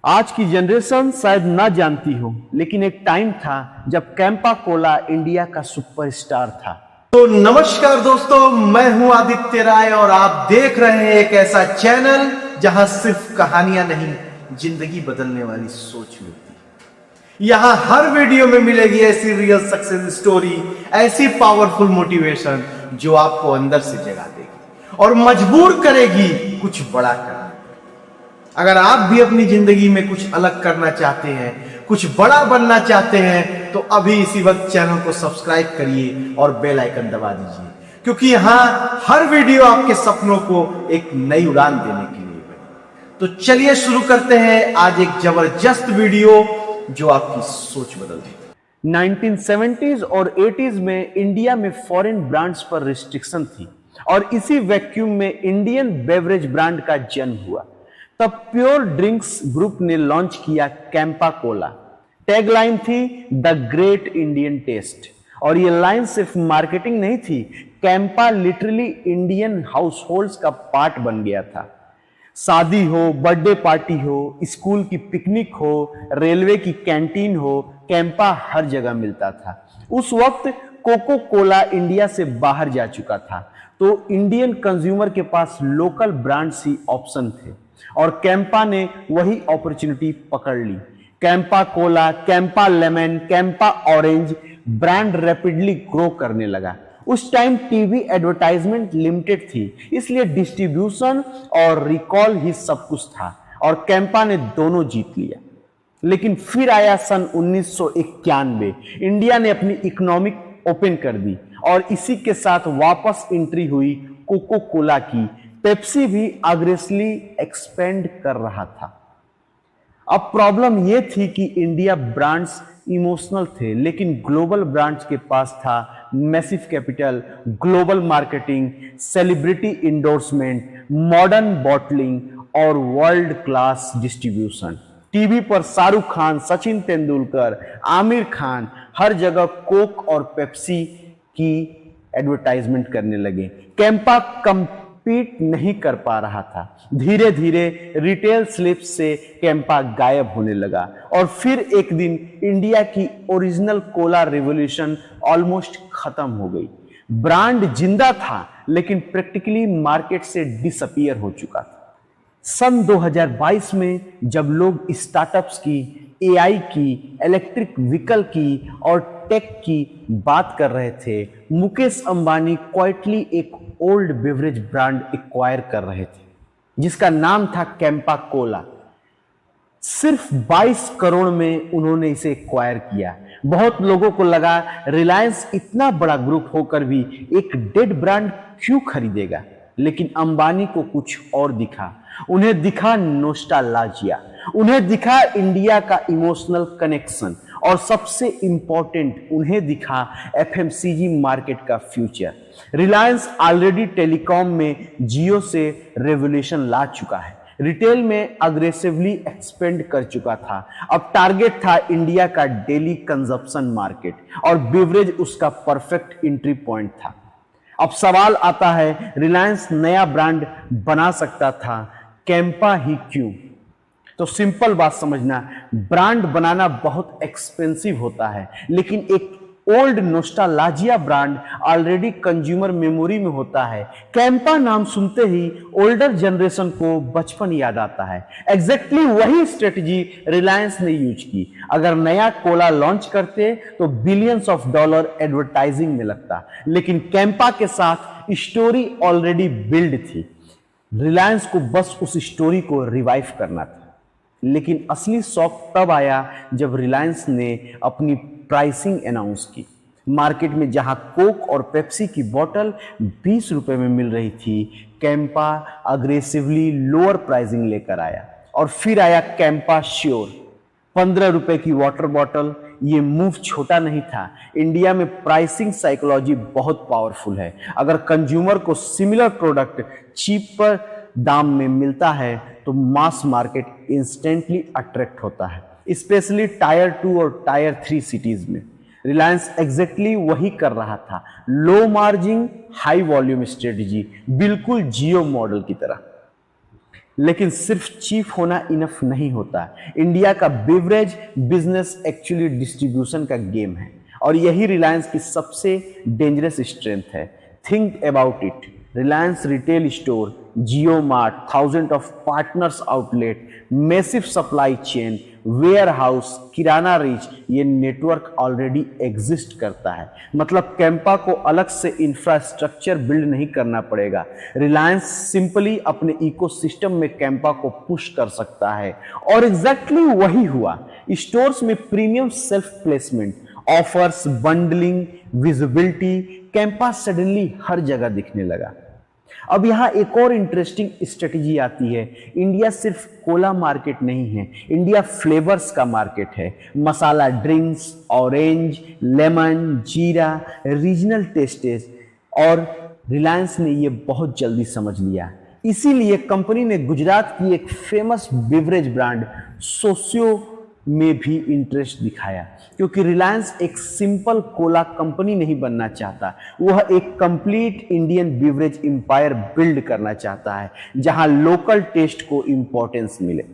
आज की जनरेशन शायद ना जानती हो, लेकिन एक टाइम था जब कैंपा कोला इंडिया का सुपरस्टार था। तो नमस्कार दोस्तों, मैं हूं आदित्य राय और आप देख रहे हैं एक ऐसा चैनल जहां सिर्फ कहानियां नहीं, जिंदगी बदलने वाली सोच मिलती है। यहां हर वीडियो में मिलेगी ऐसी रियल सक्सेस स्टोरी, ऐसी पावरफुल मोटिवेशन जो आपको अंदर से जगा देगी और मजबूर करेगी कुछ बड़ा करने। अगर आप भी अपनी जिंदगी में कुछ अलग करना चाहते हैं, कुछ बड़ा बनना चाहते हैं, तो अभी इसी वक्त चैनल को सब्सक्राइब करिए और बेल आइकन दबा दीजिए, क्योंकि यहां हर वीडियो आपके सपनों को एक नई उड़ान देने के लिए बनी। तो चलिए शुरू करते हैं आज एक जबरदस्त वीडियो जो आपकी सोच बदल देगी। 1970s और 80s में इंडिया में फॉरेन ब्रांड्स पर रिस्ट्रिक्शन थी और इसी वैक्यूम में इंडियन बेवरेज ब्रांड का जन्म हुआ। तब प्योर ड्रिंक्स ग्रुप ने लॉन्च किया कैंपा कोला। टैगलाइन थी द ग्रेट इंडियन टेस्ट, और ये लाइन सिर्फ मार्केटिंग नहीं थी, Campa literally Indian house holds का पार्ट बन गया था। शादी हो, बर्थडे पार्टी हो, स्कूल की पिकनिक हो, रेलवे की कैंटीन हो, कैंपा हर जगह मिलता था। उस वक्त कोको कोला इंडिया से बाहर जा चुका था, तो इंडियन कंज्यूमर के पास लोकल ब्रांड्स ही ऑप्शन थे और कैंपा ने वही अपॉर्चुनिटी पकड़ ली। Campa cola, Campa lemon, Campa orange brand rapidly grow करने लगा। उस टाइम टीवी एडवर्टाइजमेंट लिमिटेड थी, इसलिए डिस्ट्रीब्यूशन और रिकॉल ही सब कुछ था और कैंपा ने दोनों जीत लिया। लेकिन फिर आया सन 1991। इंडिया ने अपनी इकोनॉमिक ओपन कर दी और इसी के साथ वापस एंट्री हुई कोको कोला की। पेप्सी भी अग्रेसिवली एक्सपेंड कर रहा था। अब प्रॉब्लम यह थी कि इंडिया ब्रांड्स इमोशनल थे, लेकिन ग्लोबल ब्रांड्स के पास था massive capital, global marketing, celebrity endorsement, modern bottling और वर्ल्ड क्लास डिस्ट्रीब्यूशन। टीवी पर शाहरुख खान, सचिन तेंदुलकर, आमिर खान हर जगह कोक और पेप्सी की एडवर्टाइजमेंट करने लगे। कैंपा कम्पीट नहीं कर पा रहा था। धीरे धीरे रिटेल स्लिप्स से कैंपा गायब होने लगा और फिर एक दिन इंडिया की ओरिजिनल कोला रिवॉल्यूशन ऑलमोस्ट खत्म हो गई। ब्रांड जिंदा था, लेकिन प्रैक्टिकली मार्केट से डिसअपीयर हो चुका था। सन 2022 में जब लोग स्टार्टअप्स की, एआई की, इलेक्ट्रिक व्हीकल की और टेक की बात कर रहे थे, मुकेश अंबानी क्वाइटली एक ओल्ड बेवरेज ब्रांड एक्वायर कर रहे थे जिसका नाम था कैंपा कोला। सिर्फ 22 करोड़ में उन्होंने इसे एक्वायर किया। बहुत लोगों को लगा रिलायंस इतना बड़ा ग्रुप होकर भी एक डेड ब्रांड क्यों खरीदेगा, लेकिन अंबानी को कुछ और दिखा। उन्हें दिखा नोस्टाल्जिया, उन्हें दिखा इंडिया का इमोशनल कनेक्शन और सबसे इंपॉर्टेंट उन्हें दिखा एफएमसीजी मार्केट का फ्यूचर। रिलायंस ऑलरेडी टेलीकॉम में जियो से रेवोल्यूशन ला चुका है, रिटेल में अग्रेसिवली एक्सपेंड कर चुका था। अब टारगेट था इंडिया का डेली कंजप्शन मार्केट और बेवरेज उसका परफेक्ट एंट्री पॉइंट था। अब सवाल आता है, रिलायंस नया ब्रांड बना सकता था, कैंपा ही क्यों? तो सिंपल बात समझना, ब्रांड बनाना बहुत एक्सपेंसिव होता है, लेकिन एक old nostalgia brand already consumer memory में होता है। कैंपा नाम सुनते ही ओल्डर जनरेशन को बचपन याद आता है। एग्जैक्टली वही स्ट्रेटजी रिलायंस ने यूज की। अगर नया कोला लॉन्च करते तो बिलियंस ऑफ डॉलर एडवर्टाइजिंग में लगता, लेकिन कैंपा के साथ स्टोरी ऑलरेडी बिल्ड थी। रिलायंस को बस उस स्टोरी को रिवाइव करना था। लेकिन असली शौक तब आया जब रिलायंस ने अपनी प्राइसिंग अनाउंस की। मार्केट में जहां कोक और पेप्सी की बोतल 20 रुपए में मिल रही थी, कैंपा अग्रेसिवली लोअर प्राइसिंग लेकर आया। और फिर आया कैंपा श्योर, 15 रुपए की वाटर बॉटल। ये मूव छोटा नहीं था। इंडिया में प्राइसिंग साइकोलॉजी बहुत पावरफुल है। अगर कंज्यूमर को सिमिलर प्रोडक्ट चीपर दाम में मिलता है तो मास मार्केट इंस्टेंटली अट्रैक्ट होता है, स्पेशली टायर 2 और टायर 3 सिटीज में। रिलायंस एग्जैक्टली वही कर रहा था। Low margin high volume strategy, बिल्कुल जियो मॉडल की तरह। लेकिन सिर्फ चीफ होना इनफ नहीं होता। इंडिया का बेवरेज बिजनेस एक्चुअली डिस्ट्रीब्यूशन का गेम है और यही रिलायंस की सबसे डेंजरस स्ट्रेंथ है। Think about it, Reliance retail store, Jio mart, thousand of partners outlet, massive supply chain, warehouse, kirana reach, ये नेटवर्क ऑलरेडी एग्जिस्ट करता है। मतलब कैंपा को अलग से इंफ्रास्ट्रक्चर बिल्ड नहीं करना पड़ेगा। रिलायंस सिंपली अपने इकोसिस्टम में कैंपा को पुश कर सकता है और एग्जैक्टली वही हुआ। स्टोर्स में premium shelf placement, offers, bundling, visibility, Campa suddenly हर जगह दिखने लगा। अब यहां एक और इंटरेस्टिंग स्ट्रेटेजी आती है। इंडिया सिर्फ कोला मार्केट नहीं है, इंडिया फ्लेवर्स का मार्केट है। मसाला ड्रिंक्स, ऑरेंज, लेमन, जीरा, रीजनल टेस्टेस, और रिलायंस ने ये बहुत जल्दी समझ लिया। इसीलिए कंपनी ने गुजरात की एक फेमस बेवरेज ब्रांड सोसियो में भी इंटरेस्ट दिखाया, क्योंकि रिलायंस एक सिंपल कोला कंपनी नहीं बनना चाहता, वह एक complete Indian beverage empire build करना चाहता है जहां लोकल टेस्ट को इंपॉर्टेंस मिले।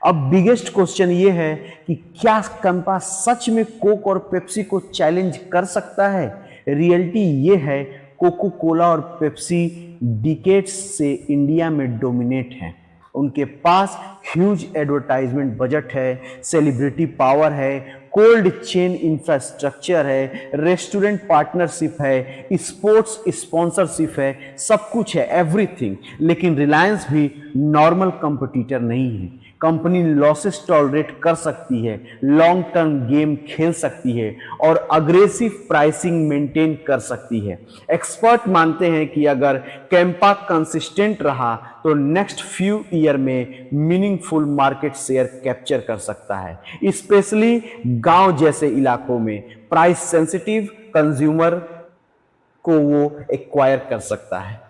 अब बिगेस्ट क्वेश्चन ये है कि क्या कैंपा सच में कोक और पेप्सी को चैलेंज कर सकता है? रियलिटी ये है, कोको कोला और पेप्सी डिकेड्स से इंडिया में डोमिनेट हैं। उनके पास ह्यूज एडवर्टाइजमेंट बजट है, सेलिब्रिटी पावर है, कोल्ड चेन इंफ्रास्ट्रक्चर है, रेस्टोरेंट पार्टनरशिप है, स्पोर्ट्स स्पॉन्सरशिप है, सब कुछ है, एवरीथिंग। लेकिन रिलायंस भी नॉर्मल कंपटीटर नहीं है। कंपनी लॉसेस टॉलरेट कर सकती है, लॉन्ग टर्म गेम खेल सकती है और अग्रेसिव प्राइसिंग मेंटेन कर सकती है। एक्सपर्ट मानते हैं कि अगर कैंपा कंसिस्टेंट रहा तो नेक्स्ट फ्यू ईयर में मीनिंगफुल मार्केट शेयर कैप्चर कर सकता है, स्पेशली गांव जैसे इलाकों में प्राइस सेंसिटिव कंज्यूमर को वो एक्वायर कर सकता है।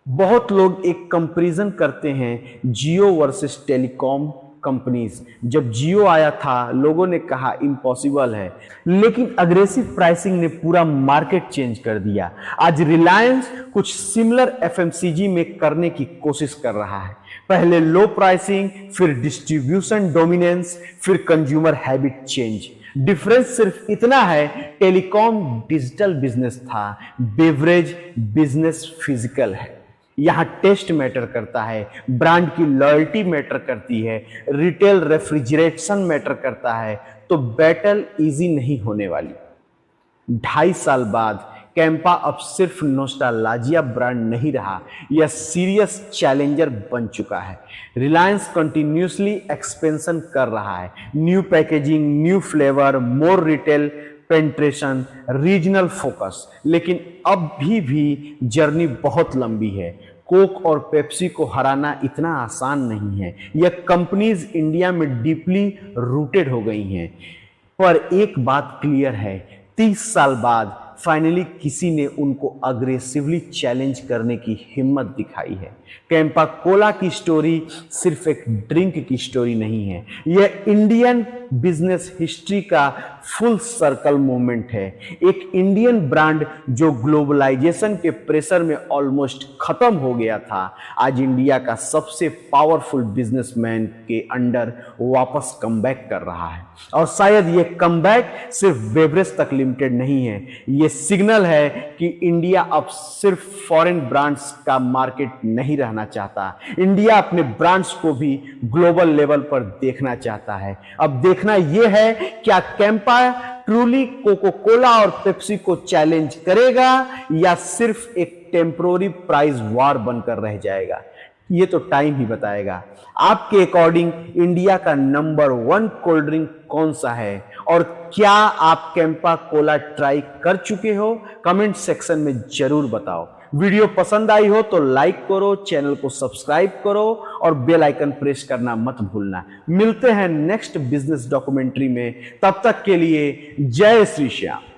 बहुत लोग एक कंपैरिजन करते हैं जियो वर्सेस टेलीकॉम कंपनीज। जब जियो आया था लोगों ने कहा इम्पॉसिबल है, लेकिन अग्रेसिव प्राइसिंग ने पूरा मार्केट चेंज कर दिया। आज रिलायंस कुछ सिमिलर एफएमसीजी में करने की कोशिश कर रहा है। पहले लो प्राइसिंग, फिर डिस्ट्रीब्यूशन डोमिनेंस, फिर कंज्यूमर हैबिट चेंज। डिफरेंस सिर्फ इतना है, टेलीकॉम डिजिटल बिजनेस था, बेवरेज बिजनेस फिजिकल है। यहां टेस्ट मैटर करता है, ब्रांड की लॉयल्टी मैटर करती है, रिटेल रेफ्रिजरेशन मैटर करता है, तो बैटल इजी नहीं होने वाली। 2.5 साल बाद कैंपा अब सिर्फ नोस्टाल्जिया ब्रांड नहीं रहा, यह सीरियस चैलेंजर बन चुका है। रिलायंस कंटिन्यूसली एक्सपेंशन कर रहा है, न्यू पैकेजिंग, न्यू फ्लेवर, मोर रिटेल पेंट्रेशन, रीजनल फोकस। लेकिन अब भी जर्नी बहुत लंबी है। कोक और पेप्सी को हराना इतना आसान नहीं है। यह कंपनीज इंडिया में डीपली रूटेड हो गई हैं। पर एक बात क्लियर है, 30 साल बाद फाइनली किसी ने उनको अग्रेसिवली चैलेंज करने की हिम्मत दिखाई है। कैंपा कोला की स्टोरी सिर्फ एक ड्रिंक की स्टोरी नहीं है, यह इंडियन बिजनेस हिस्ट्री का फुल सर्कल मूवमेंट है। एक इंडियन ब्रांड जो ग्लोबलाइजेशन के प्रेशर में ऑलमोस्ट खत्म हो गया था, आज इंडिया का सबसे पावरफुल बिजनेसमैन के अंडर वापस कमबैक कर रहा है। और शायद ये कमबैक सिर्फ बेवरेज तक लिमिटेड नहीं है, ये सिग्नल है कि इंडिया अब सिर्फ फॉरेन ब्रांड्स का मार्केट नहीं रहना चाहता। इंडिया अपने ब्रांड्स को भी ग्लोबल लेवल पर देखना चाहता है। अब देखना यह है, क्या कैंपा ट्रूली कोको कोला और पेप्सी को चैलेंज करेगा या सिर्फ एक टेम्पोररी प्राइस वॉर बनकर रह जाएगा? ये तो टाइम ही बताएगा। आपके अकॉर्डिंग इंडिया का नंबर 1 कोल्ड ड्रिंक कौन सा है? और क्या आप कैंपा कोला ट्राई कर चुके हो? कमेंट सेक्शन में जरूर बताओ। वीडियो पसंद आई हो तो लाइक करो, चैनल को सब्सक्राइब करो और बेल आइकन प्रेस करना मत भूलना। मिलते हैं नेक्स्ट बिजनेस डॉक्यूमेंट्री में, तब तक के लिए जय श्री श्याम।